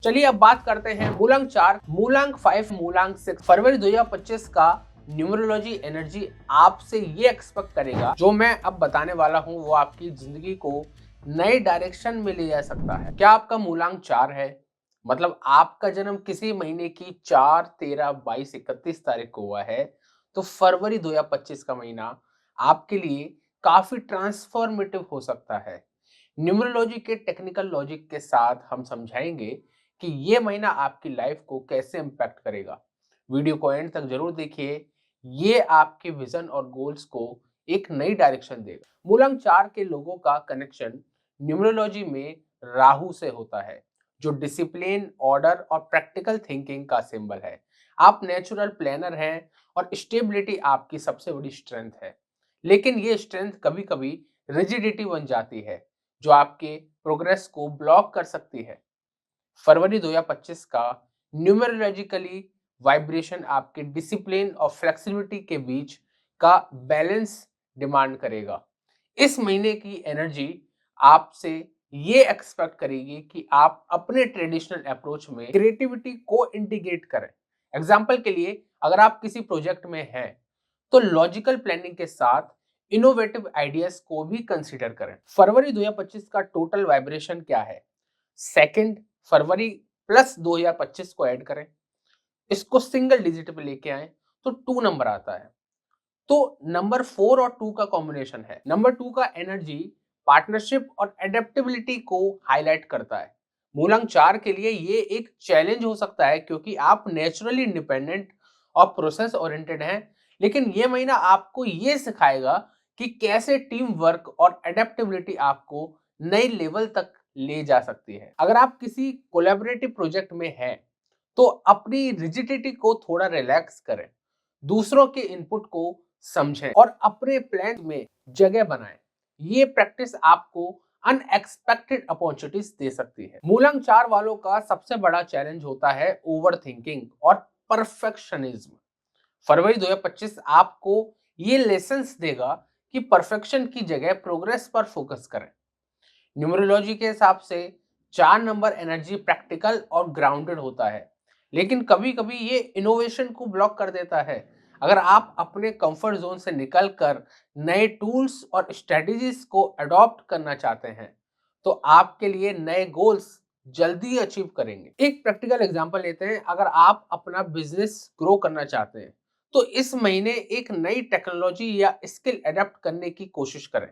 चलिए अब बात करते हैं मूलांक 4, मूलांक 5, मूलांक 6। फरवरी 2025 का न्यूमरोलॉजी एनर्जी आपसे ये एक्सपेक्ट करेगा, जो मैं अब बताने वाला हूं वो आपकी जिंदगी को नए डायरेक्शन में ले जा सकता है। क्या आपका मूलांक 4 है, मतलब आपका जन्म किसी महीने की 4, 13, 22, 31 तारीख को हुआ है, तो फरवरी 2025 का महीना आपके लिए काफी ट्रांसफॉर्मेटिव हो सकता है। न्यूमरोलॉजी के टेक्निकल लॉजिक के साथ हम समझाएंगे कि ये महीना आपकी लाइफ को कैसे इम्पैक्ट करेगा। वीडियो को एंड तक जरूर देखिए, ये आपके विजन और गोल्स को एक नई डायरेक्शन देगा। मूलांक 4 के लोगों का कनेक्शन न्यूमरोलॉजी में राहु से होता है, जो डिसिप्लिन, ऑर्डर और प्रैक्टिकल थिंकिंग का सिंबल है। आप नेचुरल प्लानर हैं और स्टेबिलिटी आपकी सबसे बड़ी स्ट्रेंथ है। लेकिन ये स्ट्रेंथ कभी कभी रिजिडिटी बन जाती है, जो आपके प्रोग्रेस को ब्लॉक कर सकती है। फरवरी 2025 का न्यूमरोलॉजिकली वाइब्रेशन आपके डिसिप्लिन और फ्लेक्सिबिलिटी के बीच का बैलेंस डिमांड करेगा। इस महीने की एनर्जी आपसे ये एक्सपेक्ट करेगी कि आप अपने ट्रेडिशनल अप्रोच में क्रिएटिविटी को इंटीग्रेट करें। एग्जाम्पल के लिए, अगर आप किसी प्रोजेक्ट में हैं तो लॉजिकल प्लानिंग के साथ इनोवेटिव आइडियाज को भी कंसीडर करें। फरवरी 2025 का टोटल वाइब्रेशन क्या है? सेकंड फरवरी प्लस 2025 को ऐड करें, इसको सिंगल डिजिट पे लेके आए तो 2 नंबर आता है। तो नंबर 4 और 2 का कॉम्बिनेशन है। नंबर 2 का एनर्जी पार्टनरशिप और एडेप्टेबिलिटी को हाईलाइट करता है। मूलांक 4 के लिए ये एक चैलेंज हो सकता है, क्योंकि आप नेचुरली इंडिपेंडेंट और प्रोसेस ओरिएंटेड हैं। लेकिन ये महीना आपको ये सिखाएगा कि कैसे टीम वर्क और एडेप्टेबिलिटी आपको नए लेवल तक ले जा सकती है। अगर आप किसी कोलैबोरेटिव प्रोजेक्ट में हैं तो अपनी रिजिडिटी को थोड़ा रिलैक्स करें, दूसरों के इनपुट को समझें और अपने प्लान में जगह बनाएं। ये प्रैक्टिस आपको अनएक्सपेक्टेड अपॉर्चुनिटीज दे सकती है। मूलांक 4 वालों का सबसे बड़ा चैलेंज होता है ओवर थिंकिंग और परफेक्शनिज्म। फरवरी 2025 आपको ये लेसन्स देगा कि परफेक्शन की जगह प्रोग्रेस पर फोकस करें। न्यूमरोलॉजी के हिसाब से 4 नंबर एनर्जी प्रैक्टिकल और ग्राउंडेड होता है, लेकिन कभी कभी ये इनोवेशन को ब्लॉक कर देता है। अगर आप अपने कंफर्ट जोन से निकलकर नए टूल्स और स्ट्रेटजीज को अडॉप्ट करना चाहते हैं तो आपके लिए नए गोल्स जल्दी अचीव करेंगे। एक प्रैक्टिकल एग्जांपल लेते हैं। अगर आप अपना बिजनेस ग्रो करना चाहते हैं तो इस महीने एक नई टेक्नोलॉजी या स्किल अडॉप्ट करने की कोशिश करें।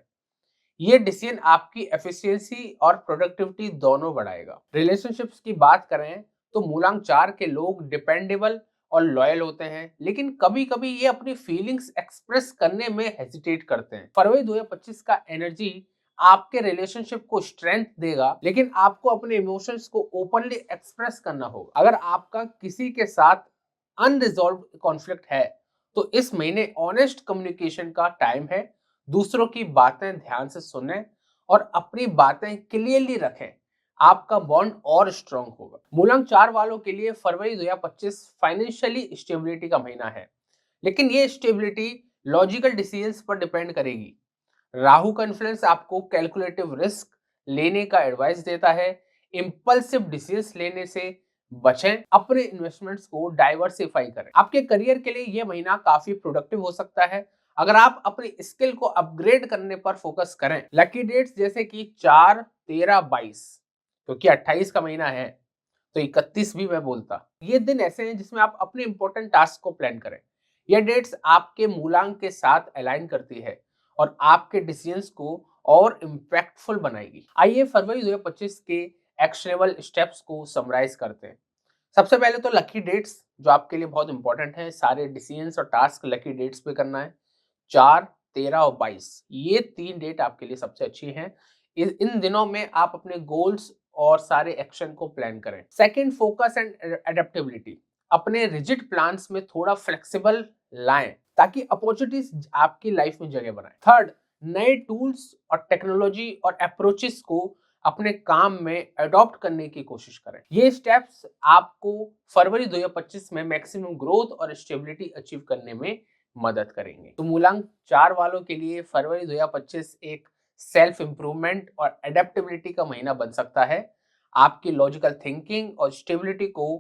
ये डिसीजन आपकी एफिशिएंसी और प्रोडक्टिविटी दोनों बढ़ाएगा। रिलेशनशिप्स की बात करें तो मूलांक 4 के लोग डिपेंडेबल और लॉयल होते हैं, लेकिन कभी कभी ये अपनी फीलिंग्स एक्सप्रेस करने में हेजिटेट करते हैं। फरवरी 2025 का एनर्जी आपके रिलेशनशिप को स्ट्रेंथ देगा, लेकिन आपको अपने इमोशंस को ओपनली एक्सप्रेस करना होगा। अगर आपका किसी के साथ अनरिजॉल्व कॉन्फ्लिक्ट है तो इस महीने ऑनेस्ट कम्युनिकेशन का टाइम है। दूसरों की बातें ध्यान से सुनें और अपनी बातें क्लियरली रखें, आपका बॉन्ड और स्ट्रांग होगा। मूलांक 4 वालों के लिए फरवरी 2025 फाइनेंशियली स्टेबिलिटी का महीना है, लेकिन ये स्टेबिलिटी लॉजिकल डिसीजंस पर डिपेंड करेगी। राहु का इन्फ्लुएंस आपको कैलकुलेटिव रिस्क लेने का एडवाइस देता है। इंपल्सिव डिसीजंस लेने से बचें, अपने इन्वेस्टमेंट्स को डाइवर्सिफाई करें। आपके करियर के लिए यह महीना काफी प्रोडक्टिव हो सकता है अगर आप अपनी स्किल को अपग्रेड करने पर फोकस करें। लकी डेट्स जैसे कि 4, 13, 22, क्योंकि 28 का महीना है तो 31 भी मैं बोलता। ये दिन ऐसे हैं जिसमें आप अपने इंपॉर्टेंट टास्क को प्लान करें। यह डेट्स आपके मूलांक के साथ अलाइन करती है और आपके डिसीजंस को और इम्पैक्टफुल बनाएगी। आइए फरवरी 2025 के एक्शनेबल स्टेप्स को समराइज करते हैं। सबसे पहले तो लकी डेट्स जो आपके लिए बहुत इंपॉर्टेंट है, सारे डिसीजंस और टास्क लकी डेट्स पे करना है। 4, 13 और 22, ये 3 डेट आपके लिए सबसे अच्छी हैं। इन दिनों में आप अपने गोल्स और सारे एक्शन को प्लान करें। Second, focus and adaptability. अपने रिजिड प्लान्स में थोड़ा फ्लेक्सिबल लाएं ताकि अपॉर्चुनिटीज आपकी लाइफ में जगह बनाए। थर्ड, नए टूल्स और टेक्नोलॉजी और अप्रोचेस को अपने काम में अडॉप्ट करने की कोशिश करें। ये स्टेप्स आपको फरवरी 2025 में मैक्सिमम ग्रोथ और स्टेबिलिटी अचीव करने में मदद करेंगे। तो मूलांक 4 वालों के लिए फरवरी 2025 एक सेल्फ इंप्रूवमेंट और एडेप्टेबिलिटी का महीना बन सकता है। आपकी लॉजिकल थिंकिंग और स्टेबिलिटी को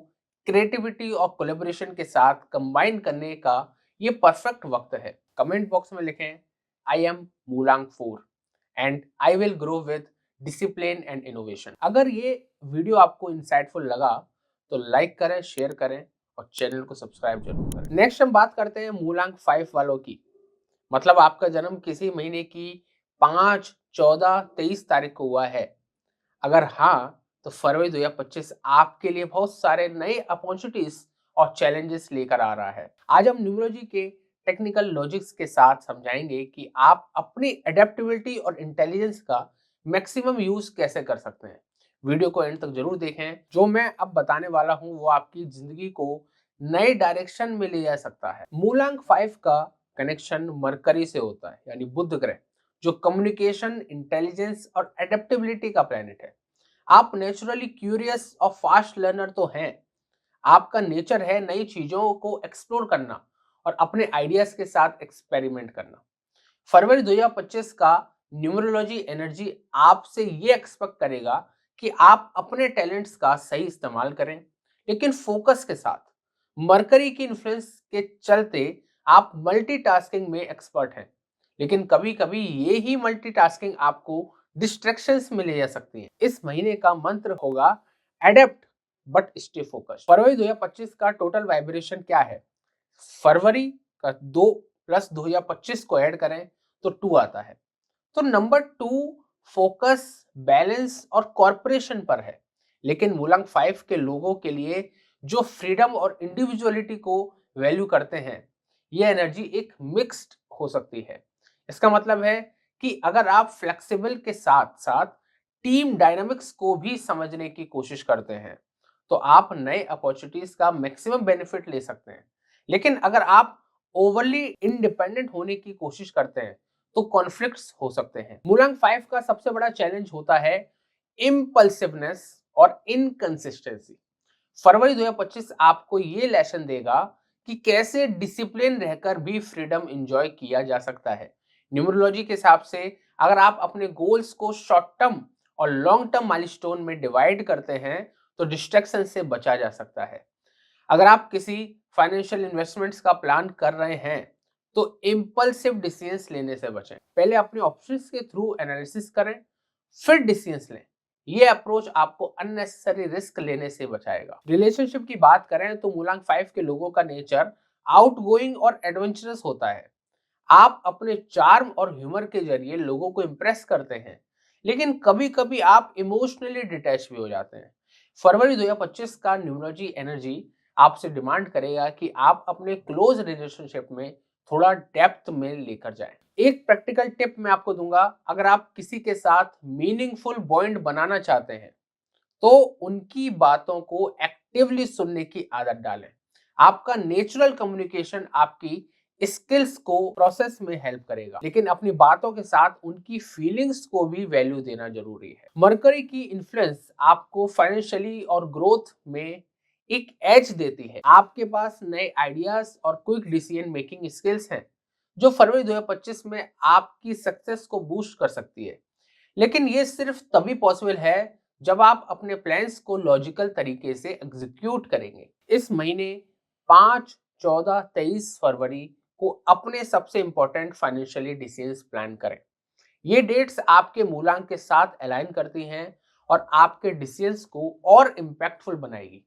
क्रिएटिविटी और कोलेबोरेशन के साथ कंबाइन करने का ये परफेक्ट वक्त है। कमेंट बॉक्स में लिखें आई एम मूलांक 4 and I will grow with discipline and innovation. अगर ये वीडियो आपको इंसाइटफुल लगा तो लाइक करें, शेयर करें और चैनल को सब्सक्राइब जरूर करें। नेक्स्ट हम बात करते हैं मूलांक 5 वालों की। मतलब आपका जन्म किसी महीने की 5, 14, 23 तारीख को हुआ है। अगर हाँ, तो फरवरी 2025 आपके लिए बहुत सारे नए अपॉर्चुनिटीज और चैलेंजेस लेकर आ रहा है। आज हम न्यूमरोलॉजी के टेक्निकल लॉजिक्स के साथ समझाएंगे कि आप अपनी एडेप्टेबिलिटी और इंटेलिजेंस का मैक्सिमम यूज कैसे कर सकते हैं। वीडियो को एंड तक जरूर देखें। जो मैं अब बताने वाला हूं वो आपकी जिंदगी को नए डायरेक्शन में ले जा सकता है। मूलांक 5 का कनेक्शन मरकरी से होता है, यानी बुध ग्रह, जो कम्युनिकेशन, इंटेलिजेंस और एडेप्टेबिलिटी का प्लेनेट है। आप नेचुरली क्यूरियस और फास्ट लर्नर तो हैं। आपका नेचर है नई चीजों को एक्सप्लोर करना और अपने आइडियाज के साथ एक्सपेरिमेंट करना। फरवरी 2025 का न्यूमरोलॉजी एनर्जी आपसे ये एक्सपेक्ट करेगा कि आप अपने टैलेंट्स का सही इस्तेमाल करें, लेकिन फोकस के साथ। मरकरी की इन्फ्लुएंस के चलते आप मल्टीटास्किंग में एक्सपर्ट हैं, लेकिन कभी कभी ये ही मल्टीटास्किंग आपको डिस्ट्रैक्शंस में ले जा सकती है। इस महीने का मंत्र होगा एडेप्ट बट स्टे फोकस। फरवरी 2025 का टोटल वाइब्रेशन क्या है? फरवरी का 2 प्लस 2025 को ऐड करें तो 2 आता है। तो नंबर 2 फोकस, बैलेंस और कॉर्पोरेशन पर है। लेकिन मूलांक 5 के लोगों के लिए जो फ्रीडम और इंडिविजुअलिटी को वैल्यू करते हैं, ये एनर्जी एक मिक्स्ड हो सकती है। इसका मतलब है कि अगर आप फ्लेक्सिबल के साथ साथ टीम डायनामिक्स को भी समझने की कोशिश करते हैं, तो आप नए अपॉर्चुनिटीज का मैक्सिमम बेनिफिट ले सकते हैं। लेकिन अगर आप ओवरली इंडिपेंडेंट होने की कोशिश करते हैं तो कॉन्फ्लिक्ट्स हो सकते हैं। मूलांक 5 का सबसे बड़ा चैलेंज होता है इम्पल्सिवनेस और इनकंसिस्टेंसी। फरवरी 2025 आपको ये लेसन देगा कि कैसे डिसिप्लिन रहकर भी फ्रीडम एंजॉय किया जा सकता है। न्यूमरोलॉजी के हिसाब से अगर आप अपने गोल्स को शॉर्ट टर्म और लॉन्ग टर्म माइलस्टोन में डिवाइड करते हैं तो डिस्ट्रैक्शन से बचा जा सकता है। अगर आप किसी फाइनेंशियल इन्वेस्टमेंट्स का प्लान कर रहे हैं तो इम्पल्सिव डिसीजंस लेने से बचें। पहले अपने ऑप्शंस के थ्रू एनालिसिस करें, फिर डिसीजंस लें। ये अप्रोच आपको अननेसेसरी रिस्क लेने से बचाएगा। रिलेशनशिप की बात करें तो मूलांक 5 के लोगों का नेचर आउटगोइंग और एडवेंचरस होता है। आप अपने चार्म और ह्यूमर के जरिए लोगों को इम्प्रेस करते हैं, लेकिन कभी कभी आप इमोशनली डिटैच भी हो जाते हैं। फरवरी 2025 का न्यूमरोलॉजी एनर्जी आपसे डिमांड करेगा कि आप अपने क्लोज रिलेशनशिप में थोड़ा डेप्थ में लेकर जाएं। एक प्रैक्टिकल टिप मैं आपको दूंगा, अगर आप किसी के साथ मीनिंगफुल बॉन्ड बनाना चाहते हैं तो उनकी बातों को एक्टिवली सुनने की आदत डालें। आपका नेचुरल कम्युनिकेशन आपकी स्किल्स को प्रोसेस में हेल्प करेगा, लेकिन अपनी बातों के साथ उनकी फीलिंग्स को भी वैल्यू देना जरूरी है। मरकरी की इन्फ्लुएंस आपको फाइनेंशियली और ग्रोथ में एक एज देती है। आपके पास नए आइडियाज और क्विक डिसीजन मेकिंग स्किल्स हैं जो फरवरी 2025 में आपकी सक्सेस को बूस्ट कर सकती है। लेकिन ये सिर्फ तभी पॉसिबल है जब आप अपने प्लान्स को लॉजिकल तरीके से एग्जीक्यूट करेंगे। इस महीने 5, 14, 23 फरवरी को अपने सबसे इंपॉर्टेंट फाइनेंशियली डिसीजंस प्लान करें। ये डेट्स आपके मूलांक के साथ अलाइन करती हैं और आपके डिसीजंस को और इम्पैक्टफुल बनाएगी।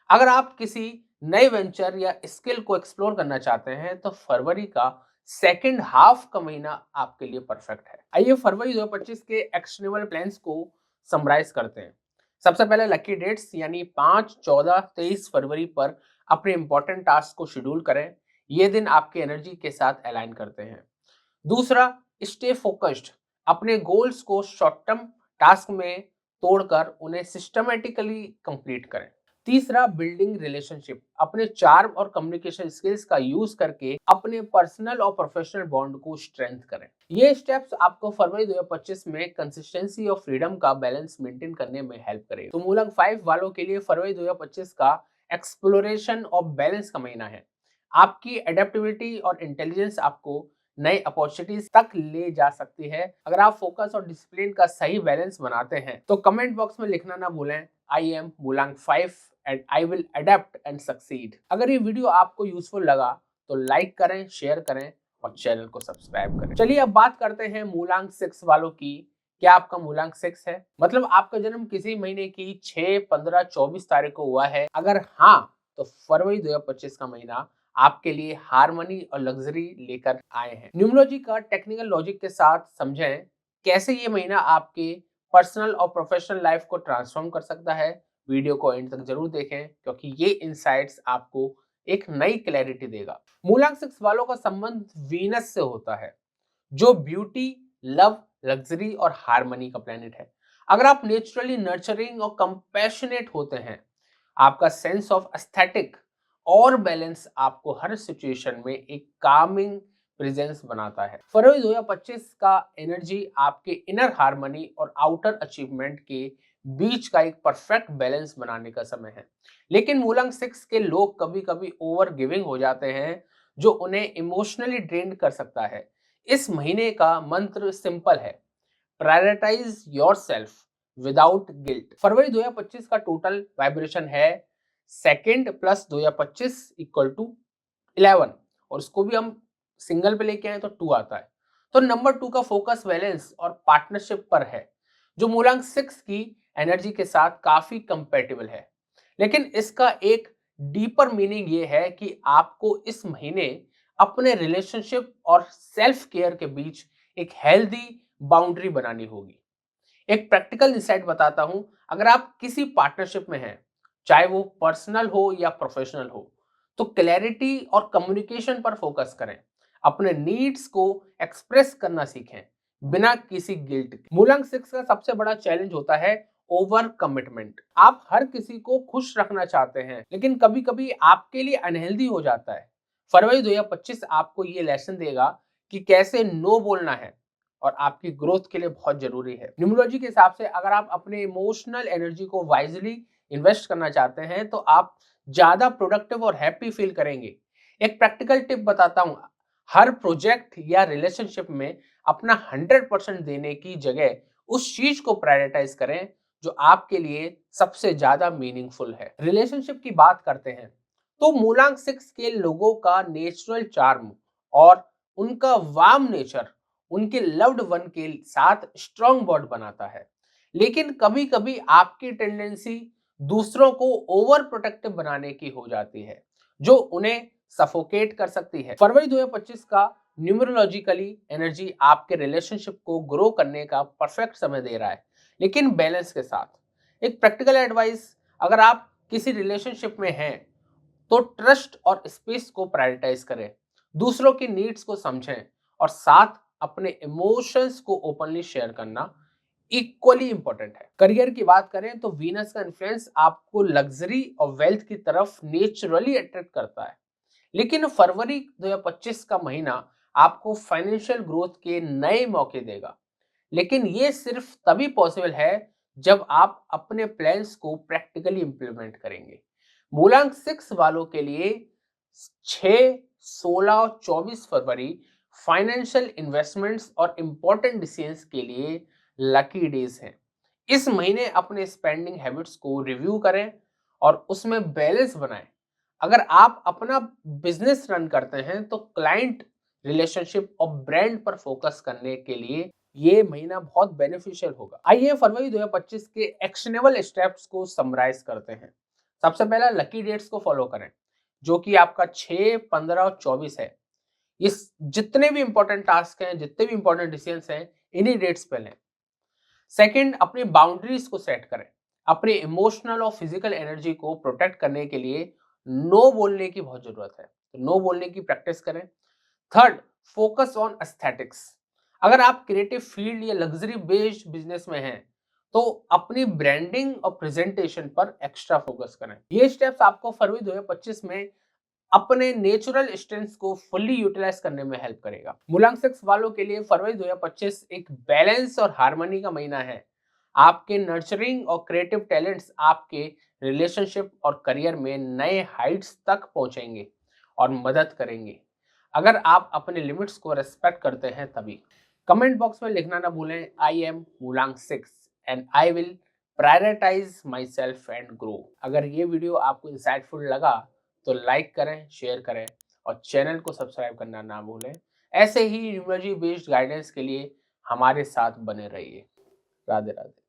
अगर आप किसी नए वेंचर या स्किल को एक्सप्लोर करना चाहते हैं तो फरवरी का सेकेंड हाफ का महीना आपके लिए परफेक्ट है। आइए फरवरी 2025 के एक्शनेबल प्लान्स को समराइज करते हैं। सबसे पहले लकी डेट्स यानी 5, 14, 23 फरवरी पर अपने इंपॉर्टेंट टास्क को शेड्यूल करें। ये दिन आपकी एनर्जी के साथ अलाइन करते हैं। दूसरा, स्टे फोकस्ड। अपने गोल्स को शॉर्ट टर्म टास्क में तोड़कर उन्हें सिस्टमेटिकली कंप्लीट करें। तीसरा, बिल्डिंग रिलेशनशिप। अपने चार्म और कम्युनिकेशन स्किल्स का यूज करके अपने पर्सनल और प्रोफेशनल बॉन्ड को स्ट्रेंथ करें। ये स्टेप्स आपको फरवरी 2025 में कंसिस्टेंसी और फ्रीडम का बैलेंस मेंटेन करने में हेल्प करेगा। तो मूलांक 5 वालों के लिए फरवरी 2025 का एक्सप्लोरेशन और बैलेंस का महीना है। आपकी एडेप्टिबिलिटी और इंटेलिजेंस आपको नई अपॉर्चुनिटीज तक ले जा सकती है। अगर आप फोकस और डिसिप्लिन का सही बैलेंस बनाते हैं तो कमेंट बॉक्स में लिखना ना भूलें, आई एम मूलांक 5 and I will adapt and succeed. अगर ये वीडियो आपको यूजफुल लगा तो लाइक करें, शेयर करें और चैनल को सब्सक्राइब करें। चलिए अब बात करते हैं मूलांक 6 वालों की। क्या आपका मूलांक 6 है? मतलब आपका जन्म किसी महीने की 6, 15, 24 तारीख को हुआ है? अगर हाँ तो फरवरी 2025 का महीना आपके लिए हार्मनी और लग्जरी लेकर आए हैं। न्यूमरोलॉजी का टेक्निकल लॉजिक के साथ समझें कैसे ये महीना आपके पर्सनल और प्रोफेशनल लाइफ को ट्रांसफॉर्म कर सकता है। वीडियो को एंड तक जरूर देखें क्योंकि ये इनसाइट्स आपको एक नई क्लैरिटी देगा। मूलांक 6 वालों का संबंध वीनस से होता है जो ब्यूटी, लव, लग्जरी और हार्मनी का प्लेनेट है। अगर आप नेचुरली नर्चरिंग और कंपैशनेट होते हैं, आपका सेंस ऑफ एस्थेटिक और बैलेंस आपको हर सिचुएशन में एक कामिंग प्रेजेंस बनाता है। फरवरी 2025 का एनर्जी आपके इनर हार्मनी और आउटर अचीवमेंट के बीच का एक परफेक्ट बैलेंस बनाने का समय है। लेकिन मूलांक 6 के लोग कभी कभी ओवर गिविंग हो जाते हैं जो उन्हें इमोशनली ड्रेन कर सकता है। इस महीने का मंत्र सिंपल है, प्रायोरिटाइज योरसेल्फ विदाउट गिल्ट। फरवरी 2025 का टोटल वाइब्रेशन है सेकंड प्लस 2025 इक्वल टू 11 और इसको भी हम सिंगल पे लेके आए तो 2 आता है। तो नंबर 2 का फोकस बैलेंस और पार्टनरशिप पर है जो मूलांक 6 की एनर्जी के साथ काफी कंपेटेबल है। लेकिन इसका एक डीपर मीनिंग ये है कि आपको इस महीने अपने रिलेशनशिप और सेल्फ केयर के बीच एक हेल्दी बाउंड्री बनानी होगी। एक प्रैक्टिकल इंसाइट बताता हूं, अगर आप किसी पार्टनरशिप में हैं, चाहे वो पर्सनल हो या प्रोफेशनल हो, तो क्लैरिटी और कम्युनिकेशन पर फोकस करें। अपने नीड्स को एक्सप्रेस करना सीखें बिना किसी गिल्ट के। मूलांक 6 का सबसे बड़ा चैलेंज होता है ओवर कमिटमेंट। आप हर किसी को खुश रखना चाहते हैं लेकिन कभी कभी आपके लिए अनहेल्दी हो जाता है। फरवरी 2025 आपको ये लेसन देगा कि कैसे नो बोलना है और आपकी ग्रोथ के लिए बहुत जरूरी है। न्यूमरोलॉजी के हिसाब से अगर आप अपने इमोशनल एनर्जी को वाइजली इन्वेस्ट करना चाहते हैं तो आप ज्यादा प्रोडक्टिव और हैप्पी फील करेंगे। एक प्रैक्टिकल टिप बताता हूं, हर प्रोजेक्ट या रिलेशनशिप में अपना 100% देने की जगह उस चीज को प्रायोरिटाइज करें जो आपके लिए सबसे ज्यादा मीनिंगफुल है। रिलेशनशिप की बात करते हैं तो मूलांक 6 के लोगों का नेचुरल चार्म और उनका वार्म नेचर उनके लव्ड वन के साथ स्ट्रॉन्ग बॉन्ड बनाता है। लेकिन कभी कभी आपकी टेंडेंसी दूसरों को ओवर प्रोटेक्टिव बनाने की हो जाती है जो उन्हें सफोकेट कर सकती है। फरवरी 2025 का न्यूमरोलॉजिकली एनर्जी आपके रिलेशनशिप को ग्रो करने का परफेक्ट समय दे रहा है, लेकिन बैलेंस के साथ। एक प्रैक्टिकल एडवाइस, अगर आप किसी रिलेशनशिप में हैं तो ट्रस्ट और स्पेस को प्रायोरिटाइज करें, दूसरों की नीड्स को समझें और साथ अपने इमोशंस को ओपनली शेयर करना इक्वली इंपॉर्टेंट है। करियर की बात करें तो वीनस का इन्फ्लुएंस आपको लग्जरी और वेल्थ की तरफ नेचुरली अट्रैक्ट करता है। लेकिन फरवरी 2025 का महीना आपको फाइनेंशियल ग्रोथ के नए मौके देगा, लेकिन ये सिर्फ तभी पॉसिबल है जब आप अपने प्लान्स को प्रैक्टिकली इंप्लीमेंट करेंगे। मूलांक 6 वालों के लिए 6, 16 और 24 फरवरी फाइनेंशियल इन्वेस्टमेंट्स और इंपॉर्टेंट डिसीजंस के लिए लकी डेज हैं। इस महीने अपने स्पेंडिंग हैबिट्स को रिव्यू करें और उसमें बैलेंस बनाएं। अगर आप अपना बिजनेस रन करते हैं तो क्लाइंट रिलेशनशिप और ब्रांड पर फोकस करने के लिए ये महीना बहुत बेनिफिशियल होगा। आइए फरवरी 2025 के एक्शनेबल स्टेप्स को समराइज करते हैं। सबसे पहला, लकी डेट्स को फॉलो करें जो कि आपका 6, 15 और 24 है। इस जितने भी इंपॉर्टेंट टास्क हैं, जितने भी इंपॉर्टेंट डिसीजंस हैं, इन्हीं डेट्स पे लें। सेकंड, अपनी बाउंड्रीज को सेट करें। अपनी इमोशनल और फिजिकल एनर्जी को प्रोटेक्ट करने के लिए नो बोलने की बहुत जरूरत है, तो नो बोलने की प्रैक्टिस करें। Third, focus on aesthetics. अगर आप क्रिएटिव फील्ड या लग्जरी बेस्ड बिजनेस में हैं तो अपनी ब्रांडिंग और प्रेजेंटेशन पर एक्स्ट्रा फोकस करें। ये स्टेप्स आपको फरवरी 2025 में अपने नेचुरल स्ट्रेंथ्स को फुल्ली यूटिलाइज करने में हेल्प करेगा। मूलांक 6 वालों के लिए फरवरी 2025 एक बैलेंस और हार्मनी का महीना है। आपके नर्चरिंग और क्रिएटिव टैलेंट्स आपके रिलेशनशिप और करियर में नए हाइट्स तक पहुंचेंगे और मदद करेंगे। अगर आप अपने लिमिट्स को रेस्पेक्ट करते हैं तभी। कमेंट बॉक्स में लिखना ना भूलें, आई एम मूलांक 6 and I will prioritise myself and grow. अगर ये वीडियो आपको इंसाइटफुल लगा तो लाइक करें, शेयर करें और चैनल को सब्सक्राइब करना ना भूलें। ऐसे ही न्यूमरोलॉजी बेस्ड गाइडेंस के लिए हमारे साथ बने रहिए। राधे राधे।